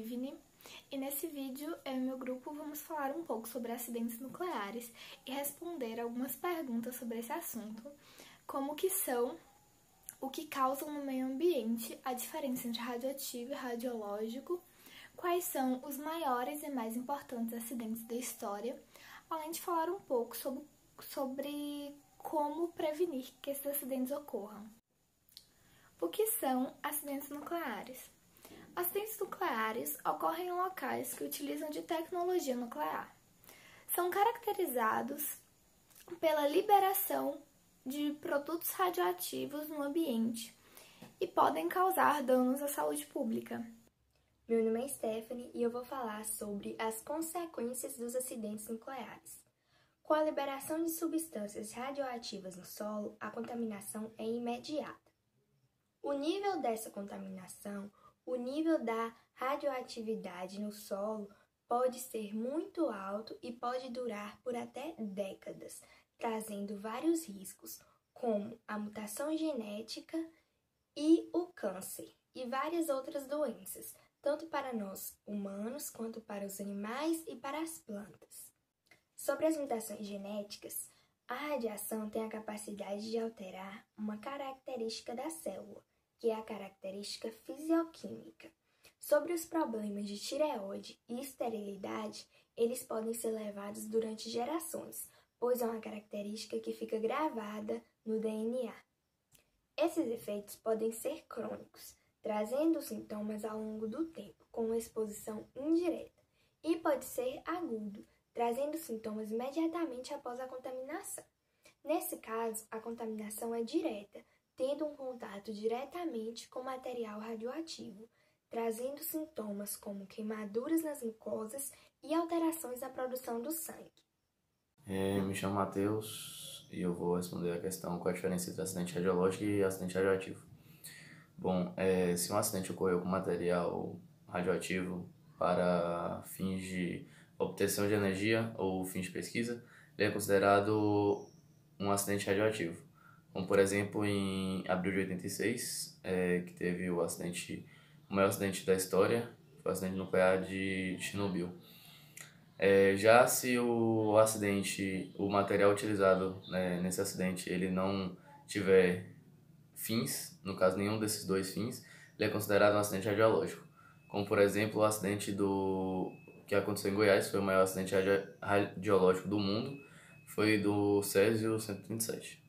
Ivne, e nesse vídeo eu e meu grupo vamos falar um pouco sobre acidentes nucleares e responder algumas perguntas sobre esse assunto, como que são, o que causam no meio ambiente, a diferença entre radioativo e radiológico, quais são os maiores e mais importantes acidentes da história, além de falar um pouco sobre como prevenir que esses acidentes ocorram. O que são acidentes nucleares? Acidentes nucleares ocorrem em locais que utilizam de tecnologia nuclear. São caracterizados pela liberação de produtos radioativos no ambiente e podem causar danos à saúde pública. Meu nome é Stephanie e eu vou falar sobre as consequências dos acidentes nucleares. Com a liberação de substâncias radioativas no solo, a contaminação é imediata. O nível dessa contaminação, o nível da radioatividade no solo pode ser muito alto e pode durar por até décadas, trazendo vários riscos, como a mutação genética e o câncer, e várias outras doenças, tanto para nós humanos quanto para os animais e para as plantas. Sobre as mutações genéticas, a radiação tem a capacidade de alterar uma característica da célula, que é a característica fisioquímica. Sobre os problemas de tireoide e esterilidade, eles podem ser levados durante gerações, pois é uma característica que fica gravada no DNA. Esses efeitos podem ser crônicos, trazendo sintomas ao longo do tempo, com uma exposição indireta, e pode ser agudo, trazendo sintomas imediatamente após a contaminação. Nesse caso, a contaminação é direta, tendo um contato diretamente com material radioativo, trazendo sintomas como queimaduras nas mucosas e alterações na produção do sangue. Me chamo Matheus e eu vou responder a questão qual a diferença entre acidente radiológico e acidente radioativo. Bom, se um acidente ocorreu com material radioativo para fins de obtenção de energia ou fins de pesquisa, ele é considerado um acidente radioativo. Como, por exemplo, em abril de 86, que teve o maior acidente da história, foi o acidente nuclear de Chernobyl. Já se o material utilizado, nesse acidente, ele não tiver fins, no caso nenhum desses dois fins, ele é considerado um acidente radiológico. Como, por exemplo, o acidente que aconteceu em Goiás, foi o maior acidente radiológico do mundo, foi do Césio 137.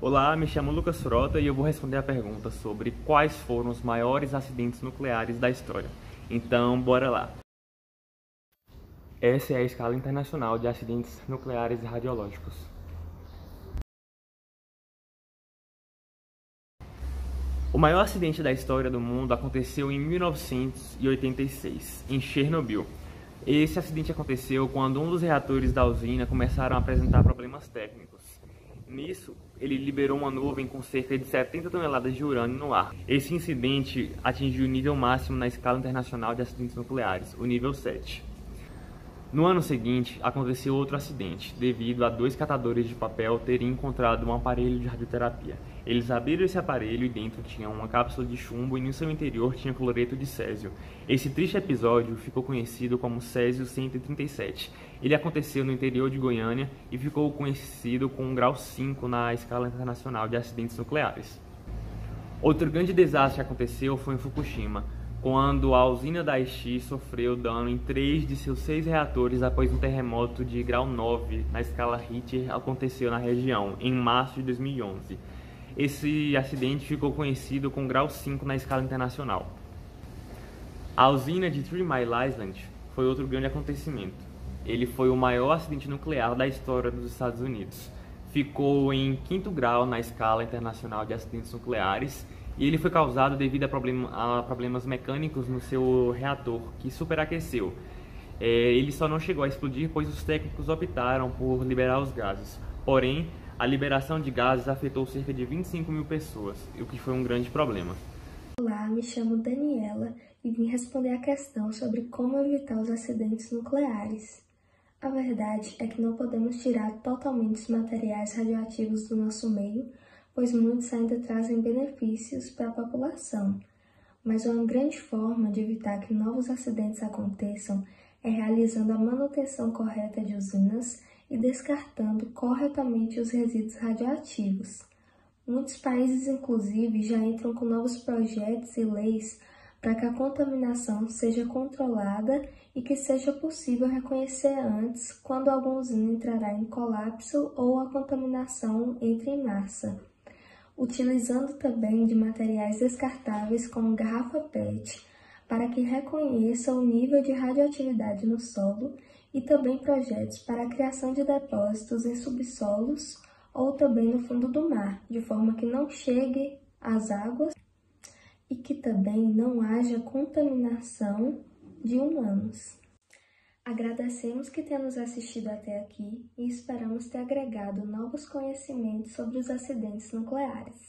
Olá, me chamo Lucas Frota e eu vou responder a pergunta sobre quais foram os maiores acidentes nucleares da história. Então, bora lá! Essa é a escala internacional de acidentes nucleares e radiológicos. O maior acidente da história do mundo aconteceu em 1986, em Chernobyl. Esse acidente aconteceu quando um dos reatores da usina começaram a apresentar problemas técnicos. Nisso, ele liberou uma nuvem com cerca de 70 toneladas de urânio no ar. Esse incidente atingiu o nível máximo na escala internacional de acidentes nucleares, o nível 7. No ano seguinte, aconteceu outro acidente, devido a 2 catadores de papel terem encontrado um aparelho de radioterapia. Eles abriram esse aparelho e dentro tinha uma cápsula de chumbo e no seu interior tinha cloreto de césio. Esse triste episódio ficou conhecido como Césio 137. Ele aconteceu no interior de Goiânia e ficou conhecido com um grau 5 na escala internacional de acidentes nucleares. Outro grande desastre que aconteceu foi em Fukushima, quando a usina Daiichi sofreu dano em 3 de seus 6 reatores após um terremoto de grau 9 na escala Richter aconteceu na região, em março de 2011. Esse acidente ficou conhecido com grau 5 na escala internacional. A usina de 3 Mile Island foi outro grande acontecimento. Ele foi o maior acidente nuclear da história dos Estados Unidos. Ficou em 5º grau na escala internacional de acidentes nucleares e ele foi causado devido a problemas mecânicos no seu reator, que superaqueceu. Ele só não chegou a explodir, pois os técnicos optaram por liberar os gases. Porém, a liberação de gases afetou cerca de 25 mil pessoas, o que foi um grande problema. Olá, me chamo Daniela e vim responder a questão sobre como evitar os acidentes nucleares. A verdade é que não podemos tirar totalmente os materiais radioativos do nosso meio, pois muitos ainda trazem benefícios para a população. mas uma grande forma de evitar que novos acidentes aconteçam é realizando a manutenção correta de usinas e descartando corretamente os resíduos radioativos. Muitos países, inclusive, já entram com novos projetos e leis para que a contaminação seja controlada e que seja possível reconhecer antes quando alguma usina entrará em colapso ou a contaminação entre em massa. Utilizando também de materiais descartáveis como garrafa PET, para que reconheça o nível de radioatividade no solo e também projetos para a criação de depósitos em subsolos ou também no fundo do mar, de forma que não chegue às águas e que também não haja contaminação de humanos. Agradecemos que tenha nos assistido até aqui e esperamos ter agregado novos conhecimentos sobre os acidentes nucleares.